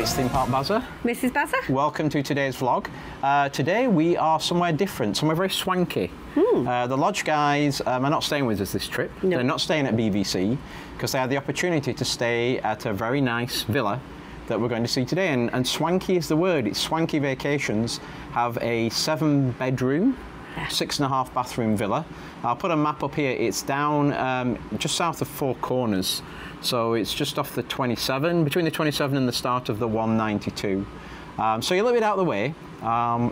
It's ThemeParkBazza. Mrs. Bazza. Welcome to today's vlog. Today we are somewhere different, somewhere very swanky. The lodge guys are not staying with us this trip. No. They're not staying at BVC because they had the opportunity to stay at a very nice villa that we're going to see today. And swanky is the word. It's Swanky Vacations. Have a 7-bedroom, 6.5 bathroom villa. I'll put a map up here. It's down just south of Four Corners. So it's just off the 27, between the 27 and the start of the 192. So you're a little bit out of the way.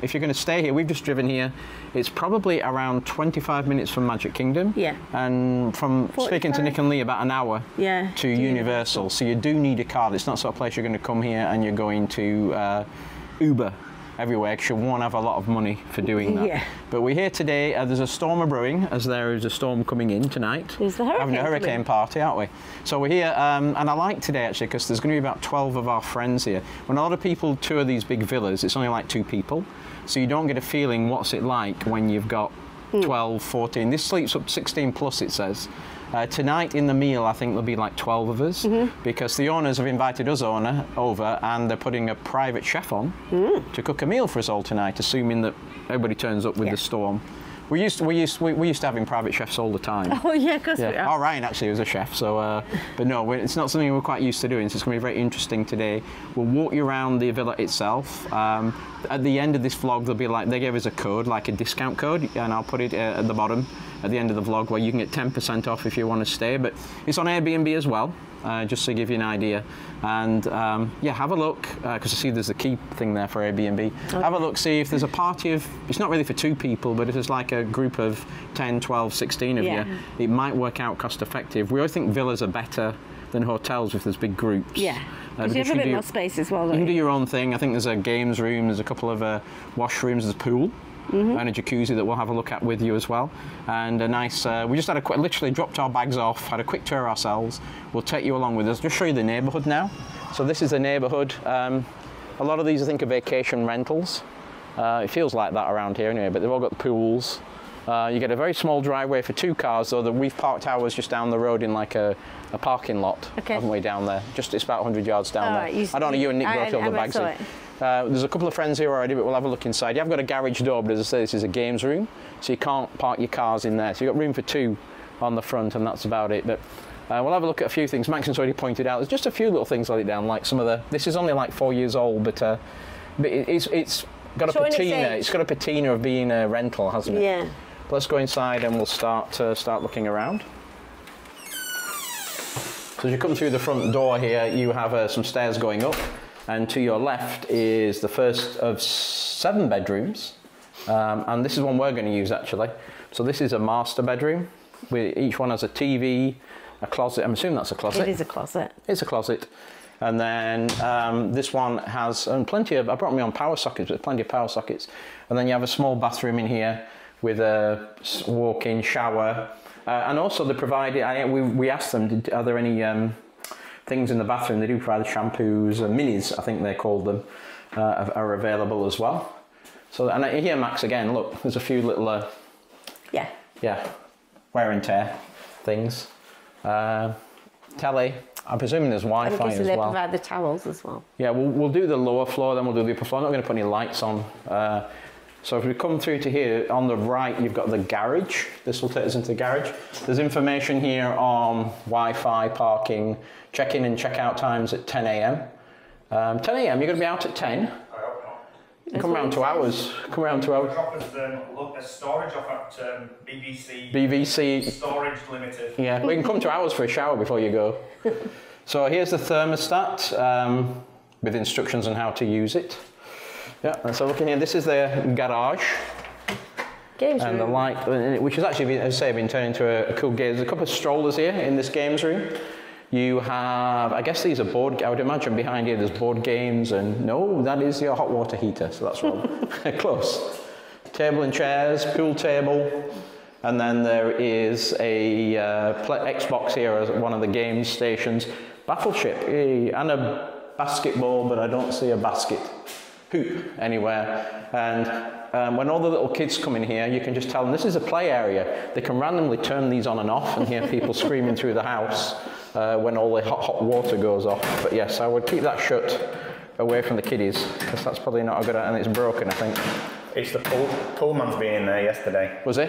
If you're going to stay here, we've just driven here. It's probably around 25 minutes from Magic Kingdom. Yeah. And from 45. Speaking to Nick and Lee, about an hour to Universal. So you do need a car. It's not sort of place you're going to come here and you're going to Uber everywhere, because you won't have a lot of money for doing that. Yeah. But we're here today. There's a storm brewing, as there is a storm coming in tonight. There's the hurricane. Having a hurricane party, aren't we? So we're here, and I like today actually, because there's going to be about 12 of our friends here. When a lot of people tour these big villas, it's only like 2 people. So you don't get a feeling what's it like when you've got 12, 14. This sleeps up 16 plus, it says. Tonight in the meal, I think there'll be like 12 of us, because the owners have invited us over, and they're putting a private chef on to cook a meal for us all tonight, assuming that everybody turns up with the storm. We used to having private chefs all the time. Oh yeah, of course we are. Oh, Ryan actually was a chef, so but no, it's not something we're quite used to doing. So it's going to be very interesting today. We'll walk you around the villa itself. At the end of this vlog, there'll be they gave us a code, like a discount code, and I'll put it at the bottom at the end of the vlog, where you can get 10% off if you want to stay. But it's on Airbnb as well, just to give you an idea. And yeah, have a look, because I see there's a key thing there for Airbnb. Okay. Have a look, see if there's a party of, it's not really for 2 people, but if there's like a group of 10, 12, 16 of you, it might work out cost effective. We always think villas are better than hotels if there's big groups. Yeah, because you have a bit more space as well. You can do your own thing. I think there's a games room, there's a couple of washrooms, there's a pool. And a jacuzzi that we'll have a look at with you as well. And a nice, we just had a quick, literally dropped our bags off, had a quick tour ourselves. We'll take you along with us. Just show you the neighbourhood now. So this is the neighbourhood. A lot of these I think are vacation rentals. It feels like that around here anyway, but they've all got pools. You get a very small driveway for 2 cars, though we've parked ours just down the road in like a parking lot, haven't we, down there? Just, it's about 100 yards down there. Right, I don't know, you and Nick brought all the bags in. There's a couple of friends here already, but we'll have a look inside. You have got a garage door, but as I say, this is a games room, so you can't park your cars in there. So you've got room for 2 on the front, and that's about it. But we'll have a look at a few things. Maxon's already pointed out, there's just a few little things like down, like some of the, this is only like 4 years old, but it's got a patina. It's got a patina of being a rental, hasn't it? Yeah. But let's go inside and we'll start looking around. So as you come through the front door here, you have some stairs going up. And to your left is the first of 7 bedrooms. And this is one we're going to use actually. So this is a master bedroom. Each one has a TV, a closet. I'm assuming that's a closet. It is a closet. It's a closet. And then this one has plenty of, I brought my own power sockets, but plenty of power sockets. And then you have a small bathroom in here with a walk-in shower. And also they provided, we asked them, are there any things in the bathroom? They do provide the shampoos, minis, I think they called them, are available as well. So, and here, Max, again, look, there's a few little, wear and tear things. Telly, I'm presuming there's Wi-Fi as well. They provide the towels as well. Yeah, we'll do the lower floor, then we'll do the upper floor. I'm not going to put any lights on. So if we come through to here, on the right, you've got the garage. This will take us into the garage. There's information here on Wi-Fi, parking, check-in and check-out times at 10 a.m. 10 a.m, you're going to be out at 10? I hope not. Come around 2 hours. Come around 2 hours. Drop us a storage off at BVC. BVC. Storage limited. Yeah, we can come 2 hours for a shower before you go. So here's the thermostat with instructions on how to use it. Yeah, and so looking here, this is the garage. Games and room. The light, which has actually, as I say, been turned into a cool game. There's a couple of strollers here in this games room. You have, I guess these are board, I would imagine behind here there's board games, and no, that is your hot water heater, so that's wrong. Close. Table and chairs, pool table, and then there is a Xbox here as one of the game stations. Battleship, and a basketball, but I don't see a basket hoop anywhere. And when all the little kids come in here, you can just tell them this is a play area. They can randomly turn these on and off and hear people screaming through the house when all the hot water goes off. But yes, I would keep that shut away from the kiddies, because that's probably not a good, and it's broken, I think. It's the Pullman's being in there yesterday. Was it?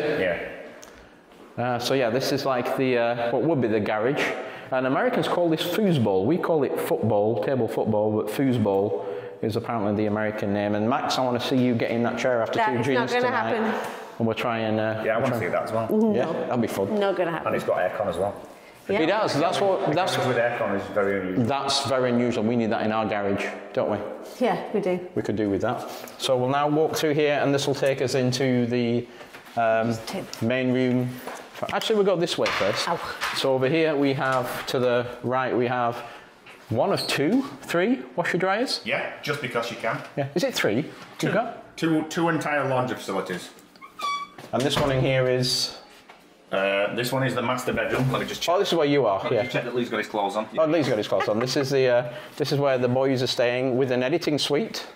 Yeah. So yeah, this is like the, what would be the garage. And Americans call this foosball. We call it football, table football, but foosball is apparently the American name. And Max, I want to see you get in that chair after 2 drinks tonight. Happen. And we'll try and... yeah, I want to see that as well. Yeah, that'll be fun. Not going to happen. And it's got aircon as well. Yeah. It does. That's what... That's with aircon is very unusual. That's very unusual. We need that in our garage, don't we? Yeah, we do. We could do with that. So we'll now walk through here, and this will take us into the main room. Actually, we'll go this way first. Ow. So over here we have, to the right, we have 1 of 2, 3 washer dryers. Yeah, just because you can. Yeah. Is it 3? You've got? Two entire laundry facilities. And this one in here is... this one is the master bedroom. Let me just check. Oh, this is where you are. Yeah. Check that Lee's got his clothes on. Oh, Lee's got his clothes on. This is the. This is where the boys are staying with an editing suite.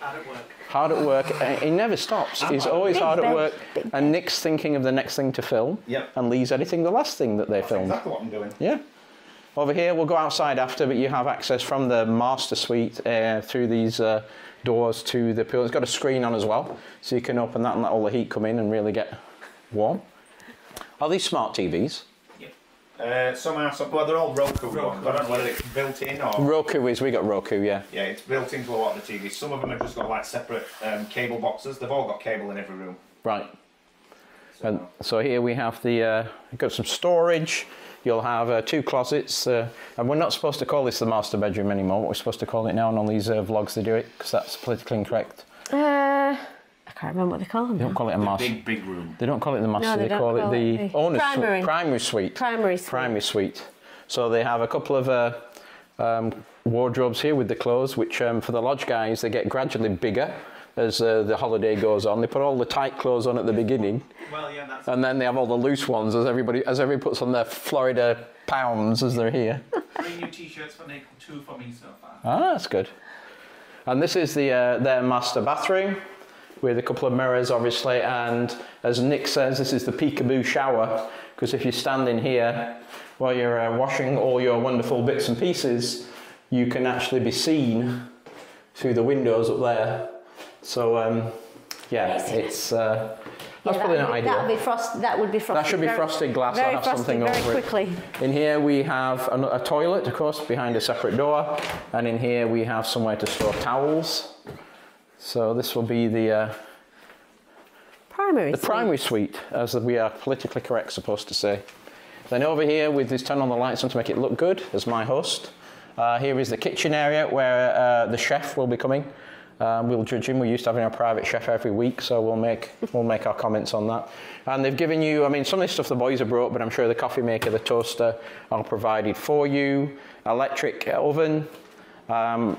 Hard at work. Hard at work. He never stops. He's always hard at work. And Nick's thinking of the next thing to film. Yep. And Lee's editing the last thing that they filmed. Exactly what I'm doing. Yeah. Over here, we'll go outside after, but you have access from the master suite through these doors to the pool. It's got a screen on as well, so you can open that and let all the heat come in and really get warm. Are these smart TVs? Yeah. Some are, well, they're all Roku ones. I don't know whether it's built in or... Roku is, we got Roku, yeah. Yeah, it's built into a lot of the TVs. Some of them have just got like separate cable boxes. They've all got cable in every room. Right. And so here we have the, we've got some storage. You'll have 2 closets, and we're not supposed to call this the master bedroom anymore. What we're supposed to call it now, and on these vlogs they do it, because that's politically incorrect. I can't remember what they call them. They don't call it a master. Big room. They don't call it the master. No, they call it the owner's primary suite. Primary suite. So they have a couple of wardrobes here with the clothes, which for the lodge guys they get gradually bigger as the holiday goes on. They put all the tight clothes on at the beginning. Well, yeah, that's... And then they have all the loose ones as everybody puts on their Florida pounds as they're here. 3 new t-shirts for Nick, 2 for me so far. Ah, that's good. And this is the their master bathroom with a couple of mirrors, obviously. And as Nick says, this is the peekaboo shower, because if you stand in here while you're washing all your wonderful bits and pieces, you can actually be seen through the windows up there. So yeah, it's that's probably not ideal. That would be frosted. That should be frosted glass. Very I'll have frosted, something very over quickly. it. In here we have a toilet, of course, behind a separate door, and in here we have somewhere to store towels. So this will be the primary suite, as we are politically correct supposed to say. Then over here, with this turn on the lights on to make it look good, as my host. Here is the kitchen area where the chef will be coming. We'll judge him. We're used to having a private chef every week, so we'll make our comments on that. And they've given you, I mean, some of this stuff the boys have brought, but I'm sure the coffee maker, the toaster are provided for you. Electric oven.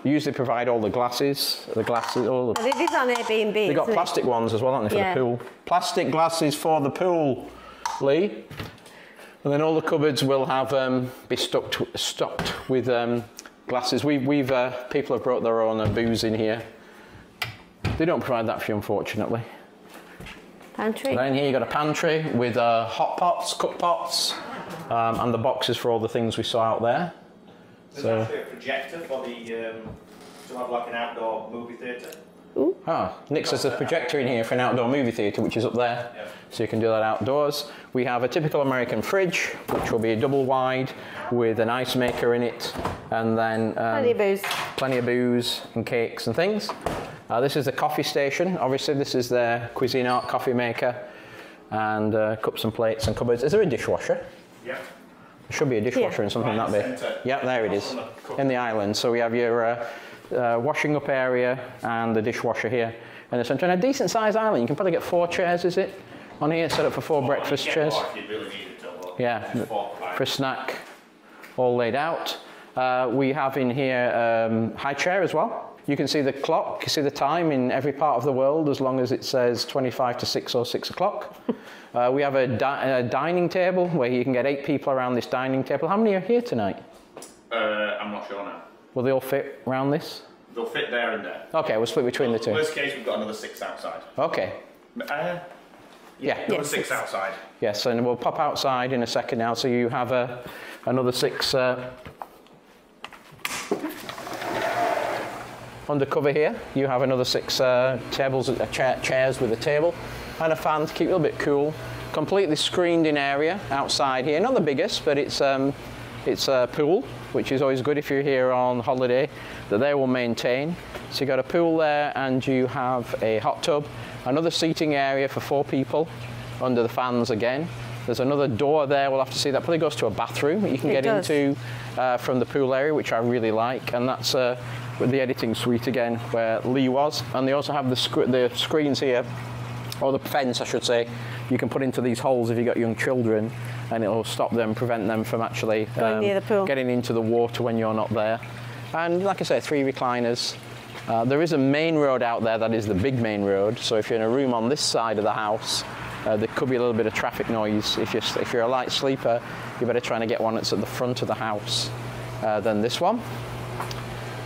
Usually provide all the glasses. All the... It is on Airbnb. They've got plastic ones as well, haven't they, for the pool? Plastic glasses for the pool, Lee. And then all the cupboards will have be stocked with glasses. People have brought their own booze in here. They don't provide that for you, unfortunately. Pantry. And then here you've got a pantry with hot pots, cook pots, and the boxes for all the things we saw out there. There's actually a projector for the to have like an outdoor movie theatre. Nick says there's a projector in here for an outdoor movie theatre, which is up there, so you can do that outdoors. We have a typical American fridge, which will be a double wide with an ice maker in it, and then plenty of booze and cakes and things. This is the coffee station. Obviously, this is their Cuisinart coffee maker, and cups and plates and cupboards. Is there a dishwasher? Yeah. There should be a dishwasher in something that big. Yeah, there it is, in the island. So we have your washing up area and the dishwasher here in the centre. And a decent sized island. You can probably get 4 chairs, is it? On here, set up for 4 breakfast chairs. Yeah, for a snack, all laid out. We have in here high chair as well. You can see the clock, you see the time in every part of the world as long as it says 25 to 6 or 6 o'clock. We have a dining table where you can get 8 people around this dining table. How many are here tonight? I'm not sure now. Will they all fit around this? They'll fit there and there. Okay, we'll split between the two. Worst case, we've got another 6 outside. Okay. Another 6 outside. Yes, and we'll pop outside in a second now, so you have another 6 Under cover here, you have another 6 tables, chairs with a table and a fan to keep it a little bit cool. Completely screened in area outside here. Not the biggest, but it's a pool, which is always good if you're here on holiday, that they will maintain. So you've got a pool there, and you have a hot tub, another seating area for 4 people under the fans again. There's another door there, we'll have to see, that probably goes to a bathroom that you can get into from the pool area, which I really like, and that's with the editing suite again, where Lee was. And they also have the screens here, or the fence I should say, you can put into these holes if you've got young children, and it'll stop them, prevent them from actually near the pool, getting into the water when you're not there. And like I say, 3 recliners. There is a main road out there, that is the big main road, so if you're in a room on this side of the house, there could be a little bit of traffic noise. If you're a light sleeper, you're better trying to get one that's at the front of the house than this one.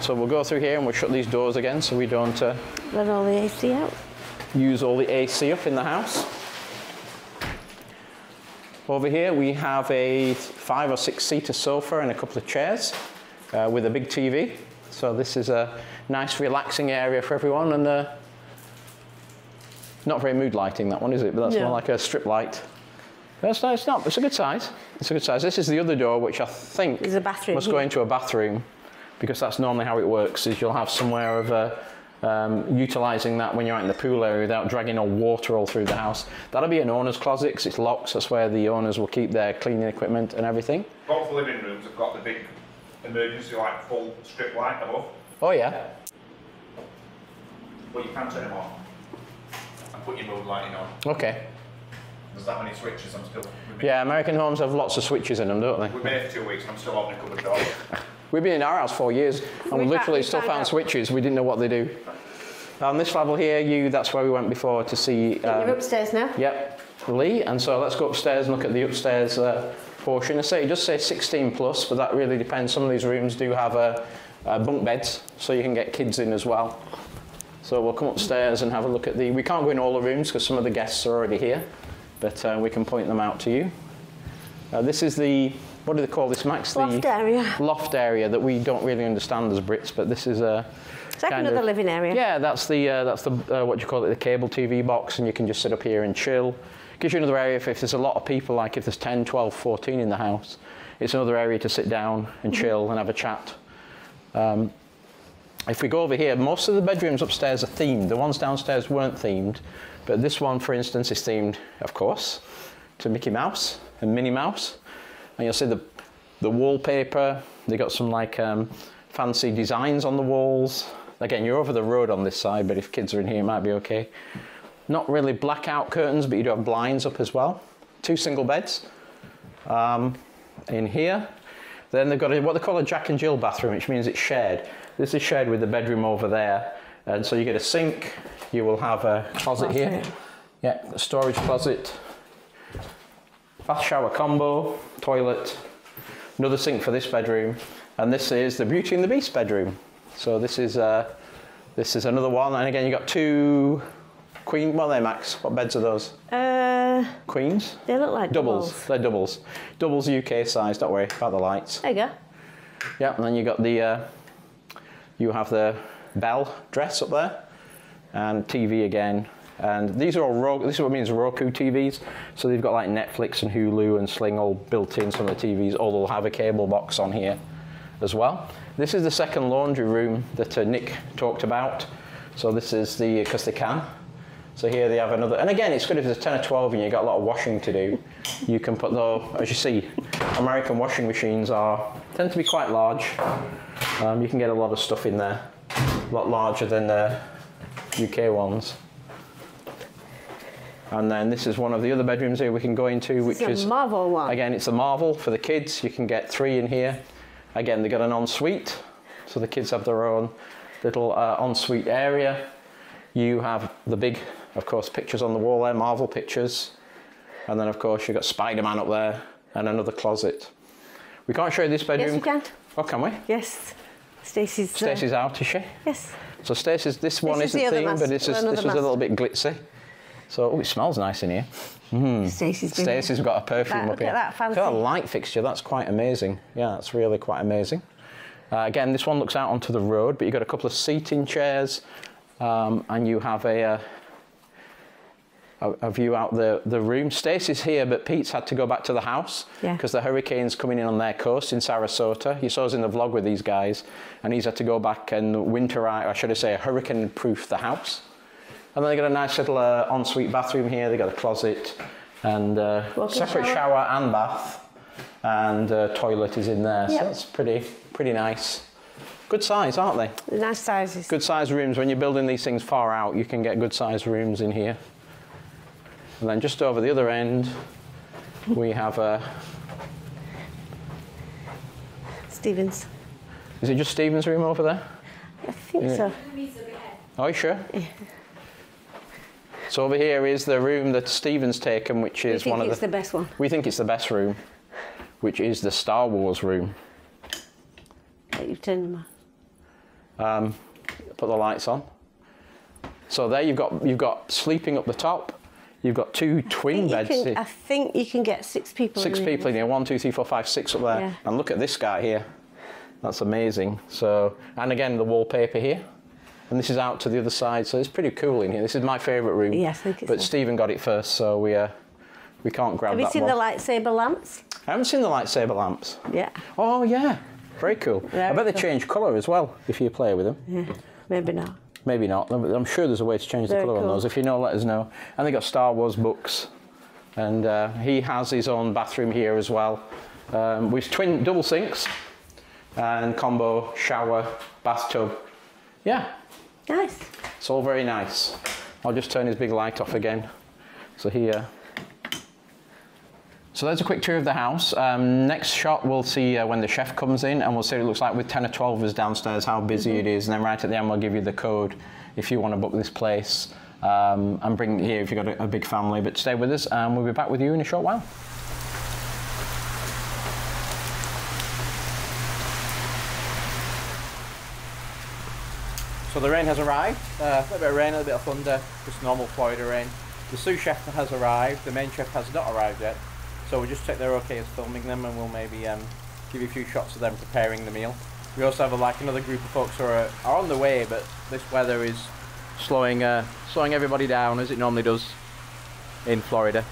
So we'll go through here and we'll shut these doors again so we don't let all the AC out. Use all the AC up in the house. Over here we have a 5 or 6 seater sofa and a couple of chairs with a big TV. So this is a nice relaxing area for everyone, and not very mood lighting, that one, is it? But that's more like a strip light. That's nice. It's a good size. It's a good size. This is the other door, which I think is a bathroom must go into a bathroom, because that's normally how it works, is you'll have somewhere of utilising that when you're out in the pool area without dragging all water all through the house. That'll be an owner's closet, because it's locked, so that's where the owners will keep their cleaning equipment and everything. Both living rooms have got the big emergency light, full strip light above. Oh yeah. But you can turn them on and put your mood lighting on. Okay. There's that many switches, I'm still... Yeah, American homes have lots of switches in them, don't they? We've been here for 2 weeks and I'm still opening cupboard doors. We've been in our house 4 years, and we literally still found switches. We didn't know what they do. On this level here, that's where we went before to see... You're upstairs now? Yep, Lee, and so let's go upstairs and look at the upstairs portion. I say, it does say 16 plus, but that really depends. Some of these rooms do have bunk beds, so you can get kids in as well. So we'll come upstairs and have a look at we can't go in all the rooms because some of the guests are already here, but we can point them out to you. This is what do they call this, Max? Loft area. Loft area that we don't really understand as Brits, but this is it's like another living area. Yeah, that's the what do you call it, the cable TV box, and you can just sit up here and chill. Gives you another area if there's a lot of people, like if there's 10, 12, 14 in the house. It's another area to sit down and chill and have a chat. If we go over here, most of the bedrooms upstairs are themed. The ones downstairs weren't themed, but this one, for instance, is themed, of course, to Mickey Mouse and Minnie Mouse. And you'll see the wallpaper. They got some like fancy designs on the walls. Again, you're over the road on this side, but if kids are in here, it might be okay. Not really blackout curtains, but you do have blinds up as well. 2 single beds in here. Then they've got what they call a Jack and Jill bathroom, which means it's shared. This is shared with the bedroom over there. And so you get a sink, you will have a closet here. Yeah, a storage closet. Bath shower combo, toilet, another sink for this bedroom. And this is the Beauty and the Beast bedroom. So this is another one. And again, you've got 2 queen, what are they, Max? What beds are those? Queens? They look like doubles. They're doubles. Doubles UK size, don't worry about the lights. There you go. Yeah, and then you got you have the Belle dress up there, and TV again. And these are all this is what means Roku TVs. So they've got like Netflix and Hulu and Sling all built in. Some of the TVs, all will have a cable box on here as well. This is the second laundry room that Nick talked about. So this is because they can. So here they have another, and again, it's good if there's 10 or 12 and you've got a lot of washing to do. You can put, though, as you see, American washing machines tend to be quite large. You can get a lot of stuff in there, a lot larger than the UK ones. And then this is one of the other bedrooms here we can go into, which is a Marvel one. Again, it's a Marvel for the kids. You can get 3 in here. Again, they've got an ensuite, so the kids have their own little ensuite area. You have the big, of course, pictures on the wall there, Marvel pictures. And then, of course, you've got Spider-Man up there and another closet. We can't show you this bedroom. Yes, we can. Oh, can we? Yes. Stacey's out, is she? Yes. So this one isn't themed, but this is a little bit glitzy. So, oh, it smells nice in here. Stacey's got a perfume up here. Look at that fancy. Got a light fixture, that's quite amazing. Yeah, that's really quite amazing. Again, this one looks out onto the road, but you've got a couple of seating chairs, and you have a view out the room. Stacey's here, but Pete's had to go back to the house because the hurricane's coming in on their coast in Sarasota. You saw us in the vlog with these guys, and he's had to go back and winterize, or should I say, hurricane-proof the house. And then they got a nice little ensuite bathroom here. They got a closet and separate shower and bath, and toilet is in there. So that's pretty nice. Good size, aren't they? Nice sizes. Good size rooms. When you're building these things far out, you can get good size rooms in here. And then just over the other end, we have Stephen's. Is it just Stephen's room over there? I think so. Oh, you sure? Yeah. So over here is the room that Stephen's taken, which is one of the... We think it's the best one. We think it's the best room, which is the Star Wars room. You've turned them on. Put the lights on. So there you've got sleeping up the top. You've got two twin beds. I think you can get 6 people. 6 people in here. 1, 2, 3, 4, 5, 6 up there. Yeah. And look at this guy here. That's amazing. So, and again, the wallpaper here. And this is out to the other side, so it's pretty cool in here. This is my favourite room. Yes, I think it's But Stephen got it first, so we can't grab that one. Have you seen the lightsaber lamps? I haven't seen the lightsaber lamps. Yeah. Oh, yeah. Very cool. I bet they change colour as well, if you play with them. Yeah, maybe not. Maybe not. I'm sure there's a way to change the colour on those. If you know, let us know. And they got Star Wars books. And he has his own bathroom here as well, with twin double sinks and combo shower, bathtub. Yeah. Nice. It's all very nice. I'll just turn his big light off again. So here. So there's a quick tour of the house. Next shot we'll see when the chef comes in, and we'll see what it looks like with 10 or 12 of us downstairs, how busy it is, and then right at the end we'll give you the code if you want to book this place, and bring it here if you've got a big family. But stay with us and we'll be back with you in a short while. So the rain has arrived, a little bit of rain, a little bit of thunder, just normal Florida rain. The sous chef has arrived, the main chef has not arrived yet, so we'll just check they're okay as filming them, and we'll maybe give you a few shots of them preparing the meal. We also have another group of folks who are on the way, but this weather is slowing everybody down as it normally does in Florida.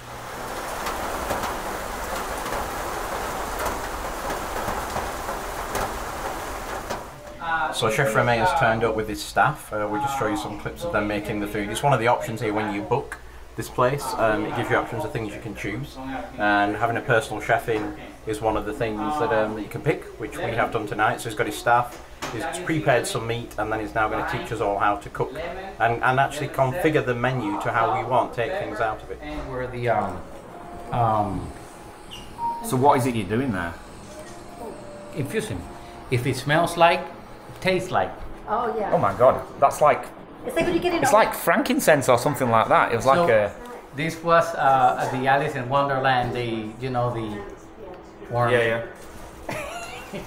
So Chef Remy has turned up with his staff. We'll just show you some clips of them making the food. It's one of the options here when you book this place. It gives you options of things you can choose, and having a personal chef in is one of the things that you can pick, which we have done tonight. So he's got his staff, he's prepared some meat, and then he's now going to teach us all how to cook and actually configure the menu to how we want, take things out of it. Where the so what is it you're doing there? Infusing. If it smells like, tastes like. Oh yeah. Oh my god, that's like. It's like when you get in. It's like frankincense or something like that. It was like a. This was the Alice in Wonderland. The worm. Yeah.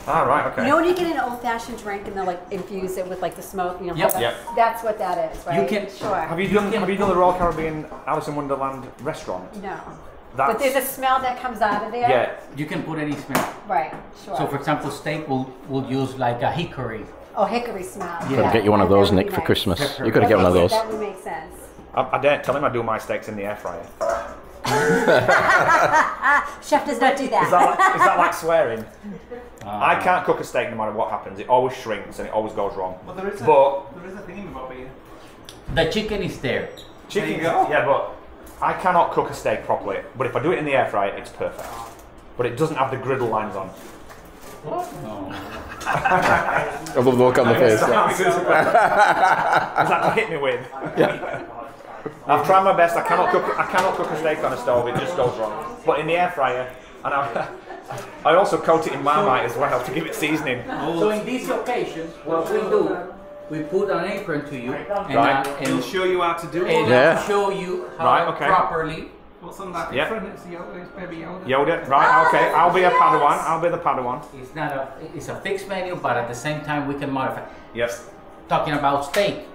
Ah, right, okay. You know when you get an old-fashioned drink and they'll like infuse it with like the smoke, you know? Yep. That's what that is, right? You can. Sure. Have you done the Royal Caribbean Alice in Wonderland restaurant? No. But there's a smell that comes out of there. Yeah. You can put any smell. Right. Sure. So, for example, steak will use like a hickory. Oh, hickory smell. You've got to get you one of those, Nick, for Christmas. You've got to get one of those. That would make sense. I don't tell him I do my steaks in the air fryer. Chef does not do that. Is that like swearing? I can't cook a steak no matter what happens. It always shrinks and it always goes wrong. But there is a thing about it. The chicken is there. Chicken, yeah, but I cannot cook a steak properly. But if I do it in the air fryer, it's perfect. But it doesn't have the griddle lines on. What? No. I love the look on the face. Is that to hit me with? Yeah. I've tried my best. I cannot cook a steak on a stove. It just goes wrong. But in the air fryer, and I also coat it in Marmite as well to give it seasoning. So in these occasions, what we do, we put an apron to you, and, Right. and It'll show you how to do it. and Yeah. show you how properly. What's on that? Yep. It's Yoda, it's baby Yoda. Yoda, right? Okay, I'll be a Padawan. I'll be the Padawan. It's not it's a fixed menu, but at the same time we can modify. Yes. Talking about steak,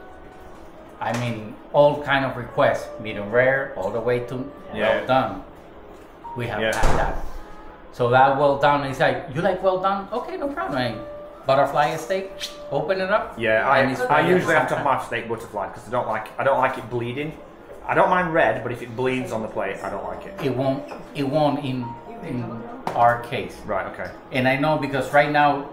I mean all kind of requests, medium rare, all the way to well done. We have had that. So that well done is like, you like well done? Okay, no problem. butterfly steak, open it up. Yeah, and it's I fine usually have to sometimes. have my steak butterfly because I don't like it bleeding. I don't mind red, but if it bleeds on the plate, I don't like it. It won't in our case. Right. Okay. And I know because right now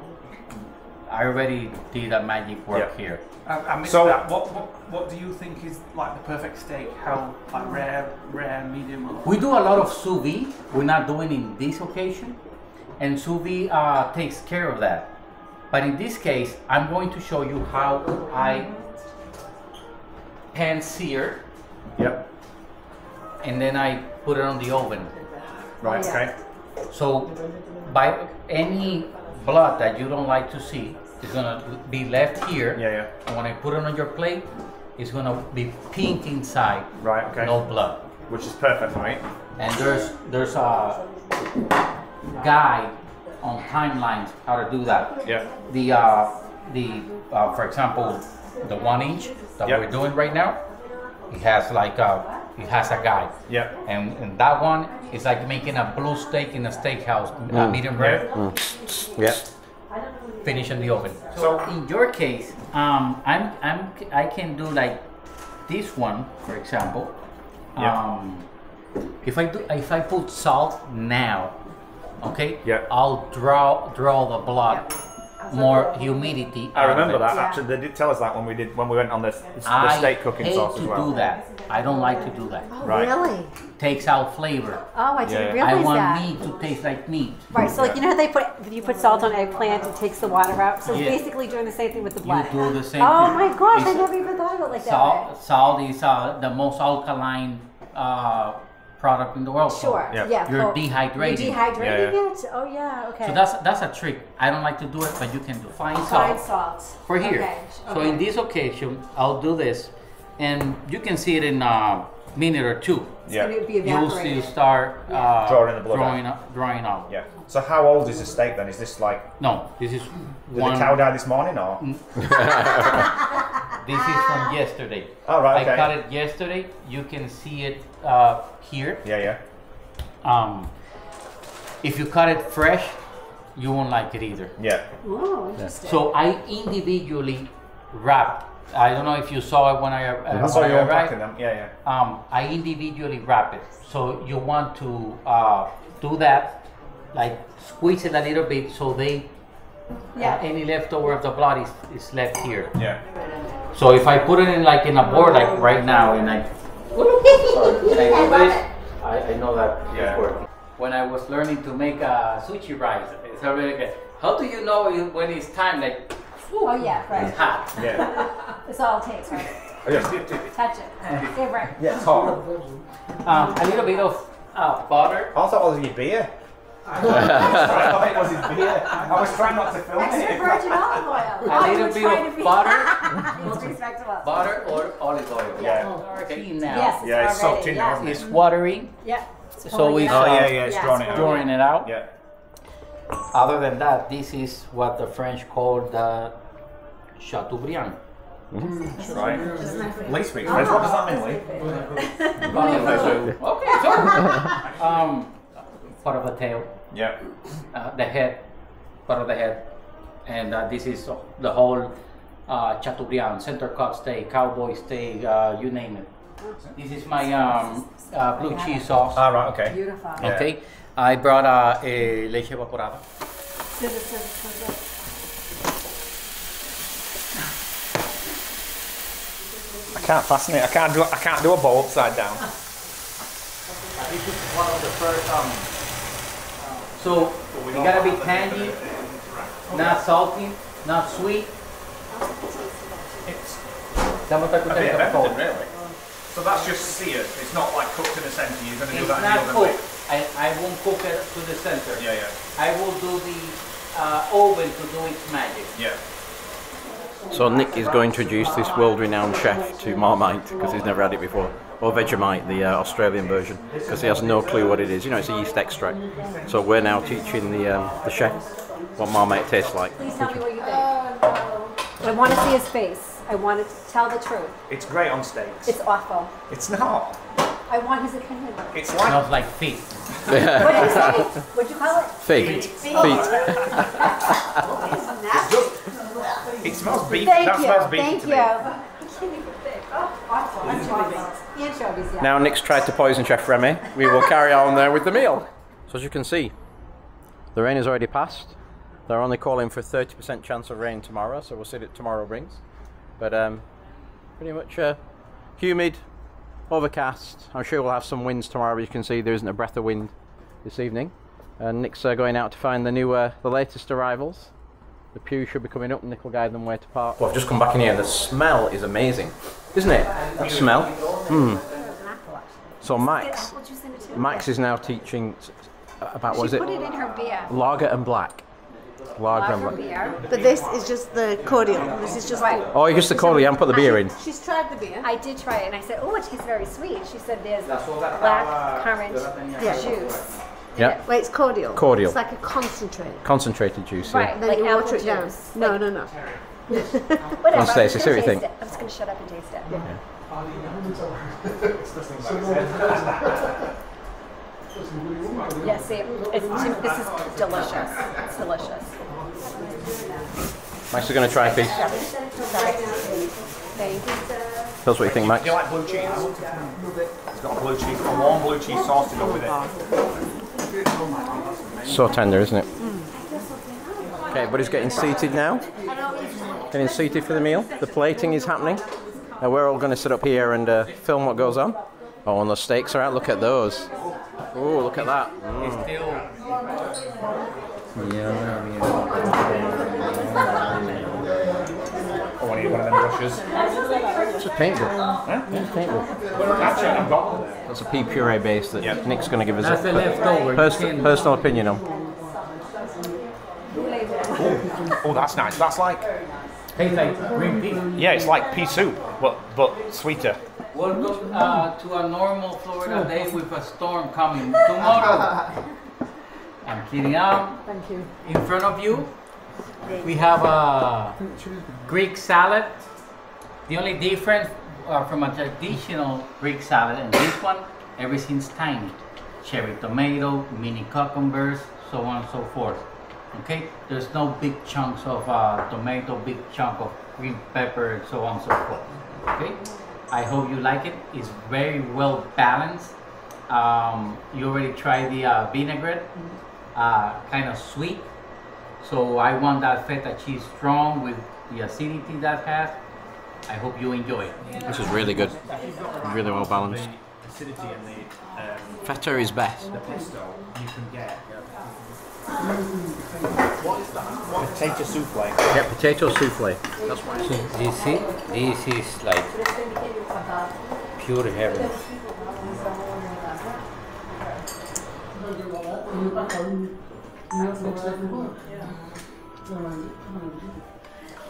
I already did a magic work Yeah. here. I missed So- that. What do you think is like the perfect steak? How like rare, medium? Or... We do a lot of sous vide. We're not doing in this occasion, and sous vide takes care of that. But in this case, I'm going to show you how I pan sear, Yep. and then I put it on the oven. Right. Yeah. Okay. So, by any blood that you don't like to see is gonna be left here. Yeah. Yeah. And when I put it on your plate, it's gonna be pink inside, Right. Okay. no blood. Which is perfect for me. And there's a guide on timelines how to do that. Yeah. For example, the 1 inch that Yep. we're doing right now, it has a guide. Yeah. And that one is like making a blue steak in a steakhouse, medium rare, Yeah. finish in the oven. So- in your case, I can do like this one, for example. Yeah. If I put salt now, okay, Yeah. I'll draw the blood, more humidity. I out of remember it. that. Yeah. Actually, they did tell us that when we went on the I steak cooking hate sauce to as well. do that. I don't like to do that. Oh, Right. really? Takes out flavor. Oh, I didn't Yeah. I realize want that. meat to taste like meat. Right, so like you know how if you put salt on eggplant, it takes the water out. So Yeah. it's basically doing the same thing with the You blood. do the same Oh thing. my gosh, I It's- never even thought of it like that. way. Salt is the most alkaline product in the world. Sure. Yeah. Yeah. You're cool. dehydrating. You're dehydrating Yeah, it. Oh yeah. Okay. So that's a trick. I don't like to do it, but you can do fine fine salt salt for here. Okay. So in this occasion, I'll do this, and you can see it in a minute or two. Yeah. It's gonna be You'll see evaporated. start Drawing the blood drawing out. Yeah. So how old is the steak then? Is this like No, this is did one. the cow die this morning or? This is from yesterday. Oh, right, okay. I cut it yesterday. You can see it here. Yeah. Yeah. If you cut it fresh, you won't like it either. Yeah. Oh, interesting. So I individually wrap. I don't know if you saw it when I I saw you arrived. unpacking them. Yeah. Yeah. I individually wrap it. So you want to do that, like squeeze it a little bit so any leftover of the blood is left here. Yeah. So if I put it in like in a board like right now and I do this, I know that Yeah. it's working. When I was learning to make sushi rice, it's already good. How do you know when it's time? Like, Oh yeah, right. it's hot. Yeah. That's all it takes, right? Oh, yes. Touch it. Get right. Yeah. It's hot. A little bit of butter. I thought it was your beer. I thought it was his beer. I was trying not to film Extra it. virgin olive oil. A little bit of butter. It's respectable. Butter or olive oil. Yeah. Okay, now Yes, it's Yeah, it's already, soaked in yeah. now, isn't it? it's watery, Yeah. so it's Oh yeah, yeah. It's Yeah, drawn it's it out. drawing it out. Yeah. Other than that, this is what the French call the Chateaubriand. Right. Lee speaks French. What does that mean, Lee? Okay, so part of the tail, Yeah. the head, part of the head, and this is the whole Chateaubriand, center cut steak, cowboy steak, you name it. This is my blue cheese sauce. Ah, right. Okay. Beautiful. Yeah. Okay, I brought a leche evaporada. I can't fasten it. I can't do a bowl upside down. This is one of the first. So you gotta be tangy, not salty, not sweet. It's Estamos a bit of everything, tacutando. really. So that's just seared. It's not like cooked in the centre. You're going to do It's that not in the oven. cooked. I won't cook it to the center. Yeah, yeah, I will do the oven to do its magic. yeah. So Nick is going to introduce this world-renowned chef to Marmite because he's never had it before, or Vegemite, the Australian version, because he has no clue what it is. You know, it's a yeast extract. So we're now teaching the chef what Marmite tastes like. Please tell me what you think. I want to see his face. I want to tell the truth. It's great on steaks. It's awful. It's not. I want his opinion. It's like Smells like feet. What'd you say? What'd you call it? Feet. it smells beef. Thank That you. smells beef Thank to you. me. Anchovies, yeah. Now Nick's tried to poison Chef Remy. We will carry on there with the meal. So as you can see, the rain has already passed. They're only calling for 30% chance of rain tomorrow, so we'll see what tomorrow brings. But pretty much humid, overcast. I'm sure we'll have some winds tomorrow, but you can see there isn't a breath of wind this evening. And Nick's going out to find the latest arrivals. The pew should be coming up and Nick will guide them where to park. Well, I've just come back in here. The smell is amazing, isn't it? That smell. So Max is now teaching about, what is it? Put it in her beer. Lager and black. Lager and black. Beer. But this is just the cordial. This is just Oh, you just the cordial, you haven't put the beer in. She's tried the beer. I did try it and I said, oh, it tastes very sweet. She said there's black currant juice. Yeah. Wait, it's cordial. Cordial. It's like a concentrate. Concentrated juice, yeah. Right, Then like you apple water it down. juice. No. Whatever. On Stacey, see what you think. I'm just going to shut up and taste it. Yeah, see, this is delicious. It's delicious. Max is going to try a piece. Thank you. Tell us what you think, Max. Do you like blue cheese? It's got a warm blue cheese sauce to go with it. So tender, isn't it? Okay, everybody's getting seated now. Getting seated for the meal. The plating is happening. Now we're all going to sit up here and film what goes on. Oh, and the steaks are out. Look at those. Oh, look at that. I want to eat one of them brushes. It's a paintbrush. Yeah, paintbrush. Actually, I've got one. That's a pea puree base that Nick's going to give us That's the a leftover. personal opinion on. Oh, that's nice. That's like, Tastes like green pea. yeah, it's like pea soup, but sweeter. Welcome to a normal Florida day with a storm coming tomorrow. I'm kidding out. Thank you. In front of you, we have a Greek salad. The only difference from a traditional Greek salad and this one, everything's tiny. Cherry tomato, mini cucumbers, so on and so forth. Okay, there's no big chunks of tomato, big chunk of green pepper, and so on and so forth. Okay, I hope you like it. It's very well balanced. You already tried the vinaigrette, kind of sweet. So I want that feta cheese strong with the acidity that has. I hope you enjoy it. This is really good. Really well balanced. Acidity and the Feta is best. pesto you can get. What is that? Potato souffle. Yeah, potato souffle. That's what it is. This is like pure heaven.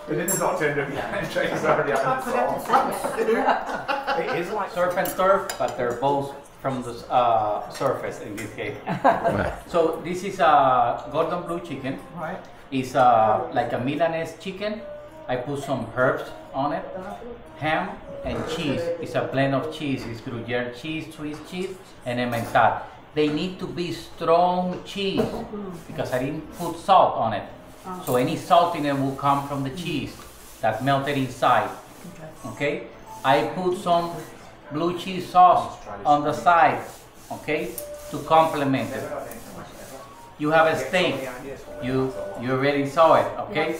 But it is not turned up yet. It's already having sauce. It is like Surf and turf, but they're both from the surface in this case. So this is a Gordon blue chicken. right. It's like a Milanese chicken. I put some herbs on it, ham and cheese. It's a blend of cheese. It's Gruyere cheese, Swiss cheese, and Emmental. They need to be strong cheese because I didn't put salt on it. So any salt in it will come from the cheese that's melted inside. Okay? I put some blue cheese sauce on the side, okay, to complement it. You have a steak. You already saw it, okay?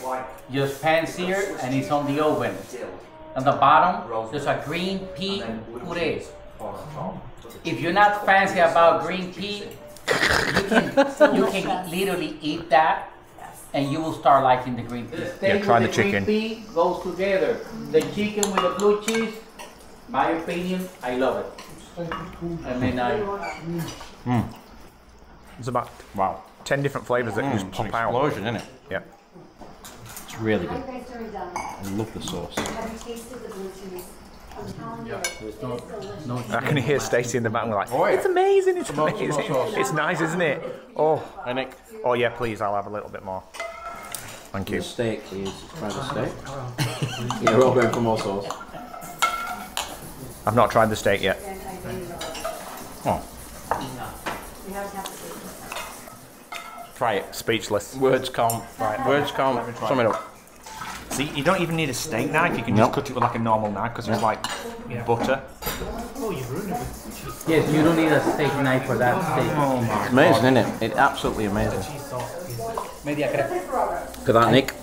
Just pan seared and it's on the oven. On the bottom, there's a green pea puree. If you're not fancy about green pea, you can literally eat that and you will start liking the green pea. Yeah, try the Green chicken. pea goes together. The chicken with the blue cheese, my opinion, I love it. I mean, It's about 10 different flavors that just pop out. Explosion, isn't it? Yeah. It's really good. I love the sauce. Have you tasted the blue cheese? I'm telling you. no I can hear Stacey in the back like, Oh, yeah. it's amazing, it's More amazing. sauce. It's nice, isn't it? Oh, And Nick, oh yeah, please, I'll have a little bit more. Thank the you. steak is try the steak. Yeah, we're all going for more sauce. I've not tried the steak yet. Oh. Try it. Speechless. Words can't. Right. Words can't sum it up. See, you don't even need a steak knife. You can just cut it with like a normal knife because it's like butter. Oh, you ruined it with cheese. Yes, you don't need a steak knife for that steak. Oh my. It's amazing, isn't it? It's absolutely amazing. Cheese sauce. Media crema. Look at that, Nick.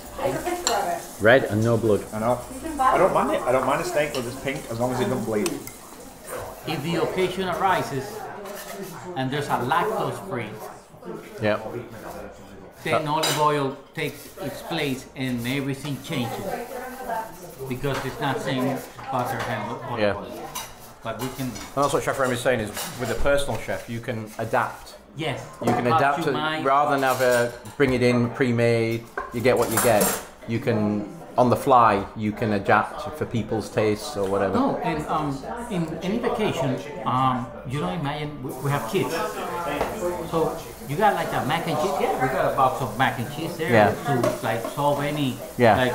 Red and no blood. I know. I don't mind it. I don't mind a steak with this pink as long as it doesn't bleed. If the occasion arises and there's a lactose free, Yeah. then olive oil takes its place and everything changes. Because it's not saying butter and olive Yeah. oil. But we can, And that's what Chef Remy's saying is, with a personal chef, you can adapt. yes. You can adapt to, rather than have a bring it in pre-made. You get what you get. You can, on the fly, you can adapt for people's tastes or whatever. No, and in any vacation, you don't imagine we have kids. So you got like a mac and cheese. Yeah, we got a box of mac and cheese there to like solve any like.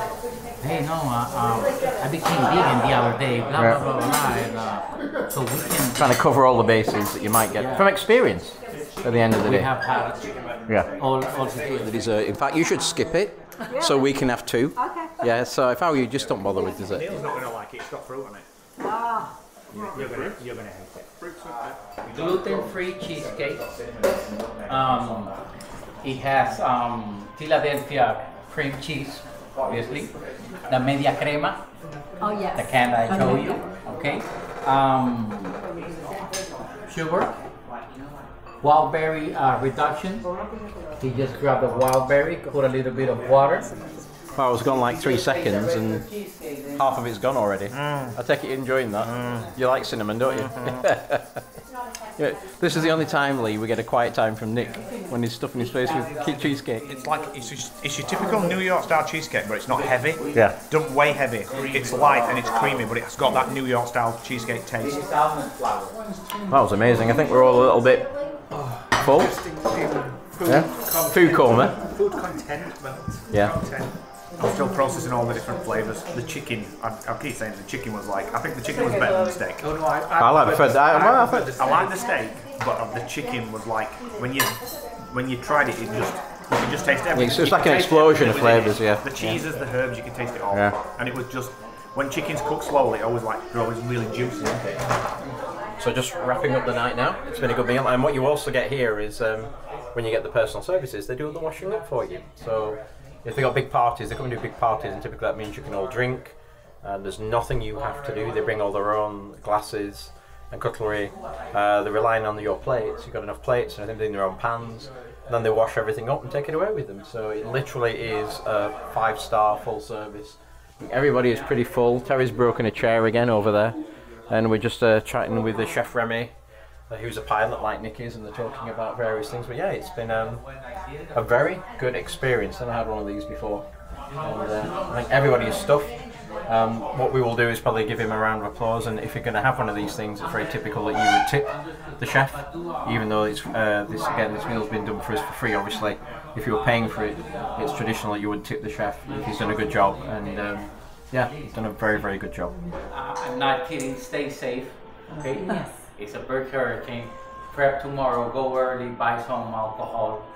Hey, no, I became vegan the other day. Blah blah blah blah. And, so we can Trying to cover all the bases that you might get from experience. At the end of the we day. have had all The dessert. In fact, you should skip it, so we can have two. Okay. Yeah. So if I were you, just don't bother with dessert. Neil's not going to like it. It's got fruit on it. Ah. You're going to hate it. gluten-free cheesecake. It has Philadelphia cream cheese, obviously. The media crema, Oh, the yes. can I showed you. Okay. Sugar. Wild berry reduction. You just grab the wild berry, put a little bit of water. Well, I was gone like 3 seconds and half of it's gone already. I take it you're enjoying that. You like cinnamon, don't you? Yeah, this is the only time, Lee, we get a quiet time from Nick when he's stuffing his face with cheesecake. It's like it's your typical New York style cheesecake, but it's not heavy. Yeah. Don't weigh heavy. It's light and it's creamy, but it's got that New York style cheesecake taste. That was amazing. I think we're all a little bit full. Yeah. Food coma. Food contentment. Yeah. Content. I'm still processing all the different flavours. The chicken, I keep saying the chicken was like, I think the chicken was better than the steak. Oh, no, I like the food. I like the steak, but the chicken was like, when you tried it, you could just taste everything. It's just like an explosion of flavours, yeah. The cheeses, the herbs, you can taste it all. Yeah. And it was just, when chicken's cooked slowly, they're always really juicy. So just wrapping up the night now. It's been a good meal. And what you also get here is when you get the personal services, they do the washing up for you. So if they've got big parties, they come and do big parties, and typically that means you can all drink. There's nothing you have to do. They bring all their own glasses and cutlery. They're relying on your plates. You've got enough plates and everything, bring their own pans. And then they wash everything up and take it away with them. So it literally is a 5-star full service. Everybody is pretty full. Terry's broken a chair again over there. And we're just chatting with the Chef Remy, who's a pilot like Nick is, and they're talking about various things. But yeah, it's been a very good experience. I've never had one of these before. And I think everybody is stuffed. What we will do is probably give him a round of applause, and if you're going to have one of these things, it's very typical that you would tip the chef, even though it's, this meal's been done for us for free, obviously. If you were paying for it, it's traditional that you would tip the chef if he's done a good job, and yeah, he's done a very, very good job. I'm not kidding. Stay safe. Okay. Yes. It's a big hurricane. Prep tomorrow. Go early. Buy some alcohol.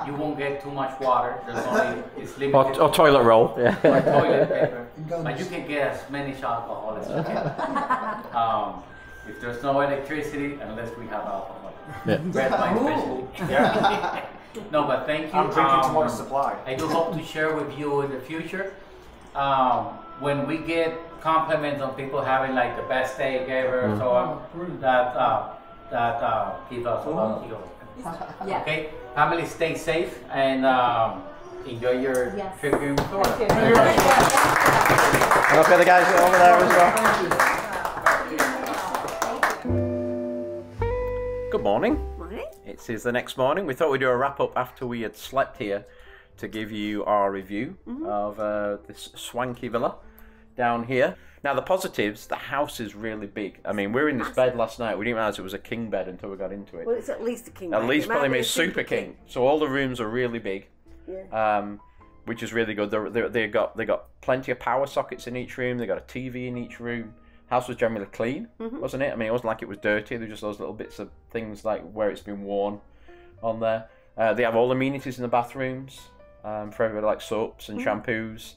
You won't get too much water. There's only it's limited. Or toilet roll. Yeah. Or toilet paper. But you can get as many alcohol as you can. If there's no electricity, unless we have alcohol. Yeah. Red wine especially. Yeah. No, but thank you. I'm drinking tomorrow's supply. I do hope to share with you in the future. When we get compliments on people having like the best steak ever, so on, that give us a lot of ego. Yeah. Okay, family, stay safe and enjoy your trip here in Florida. Okay, the guys over there as well. Good morning. Morning. It is the next morning. We thought we'd do a wrap up after we had slept here to give you our review of this swanky villa down here. Now the positives, the house is really big. I mean, we were in this bed last night. We didn't realise it was a king bed until we got into it. Well, it's at least a king. At bed. least It might probably be a made super king. So all the rooms are really big, which is really good. They got plenty of power sockets in each room. They got a TV in each room. House was generally clean, wasn't it? I mean, it wasn't like it was dirty. There were just those little bits of things like where it's been worn on there. They have all amenities in the bathrooms for everybody, like soaps and shampoos.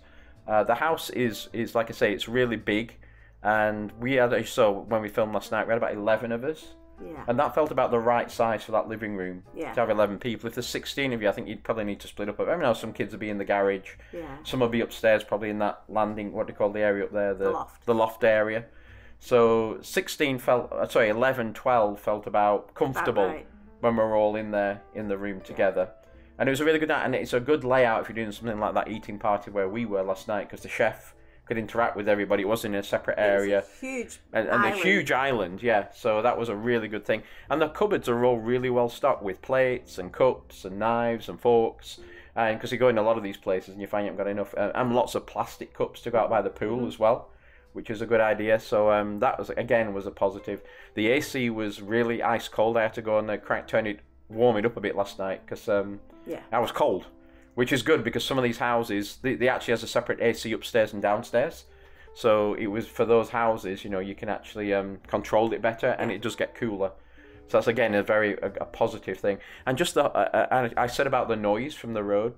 The house is like I say, it's really big, and we had so when we filmed last night, we had about 11 of us. Yeah. And that felt about the right size for that living room Yeah. to have 11 people. If there's 16 of you, I think you'd probably need to split up. I know some kids will be in the garage. Yeah. Some will be upstairs, probably in that landing, what do you call the area up there? The loft. The loft area. So 11, 12 felt about comfortable About right. when we were all in there in the room together. And it was a really good night, and it's a good layout if you're doing something like that eating party where we were last night, because the chef could interact with everybody. It wasn't in a separate area. It's a huge and a huge island, yeah. So that was a really good thing. And the cupboards are all really well stocked with plates and cups and knives and forks. And because you go in a lot of these places and you find you haven't got enough, and lots of plastic cups to go out by the pool as well, which is a good idea. So that was a positive. The AC was really ice cold. I had to go and warm it up a bit last night because I was cold. Which is good because some of these houses, they actually has a separate AC upstairs and downstairs. So it was for those houses, you know, you can actually control it better, and it does get cooler. So that's again a positive thing. And just I said about the noise from the road,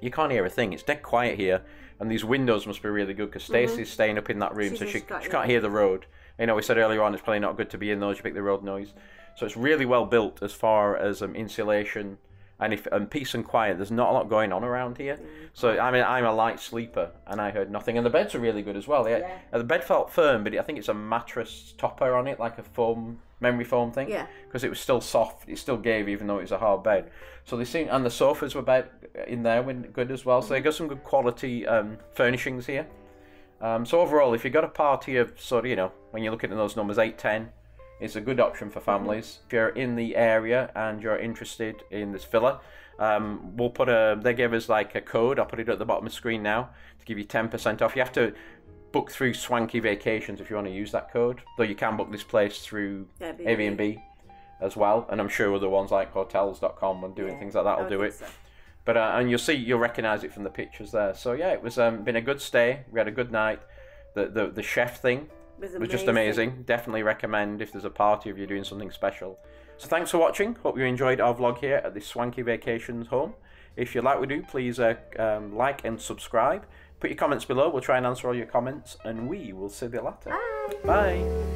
you can't hear a thing. It's dead quiet here, and these windows must be really good because Stacey's staying up in that room, so she can't hear the road. You know, we said earlier on it's probably not good to be in those. You pick the road noise, so it's really well built as far as insulation. And peace and quiet. There's not a lot going on around here. So, I mean, I'm a light sleeper, and I heard nothing. And the beds are really good as well. The bed felt firm, but I think it's a mattress topper on it, like a memory foam thing. Yeah. Because it was still soft. It still gave, even though it was a hard bed. So and the sofas were in there good as well. So they got some good quality furnishings here. So overall, if you've got a party of sort of, you know, when you're looking at those numbers, 8, 10, it's a good option for families. If you're in the area and you're interested in this villa, we'll put they gave us like a code. I'll put it at the bottom of the screen now to give you 10% off. You have to book through Swanky Vacations if you want to use that code, though you can book this place through Airbnb as well. And I'm sure other ones like hotels.com and doing things like that will do it. So. But and you'll recognise it from the pictures there. So yeah, it was been a good stay. We had a good night. The chef thing was just amazing. Definitely recommend if there's a party, if you're doing something special. So thanks for watching. Hope you enjoyed our vlog here at the Swanky Vacations home. If you like what we do, please like and subscribe. Put your comments below. We'll try and answer all your comments, and we will see you later. Bye. Bye.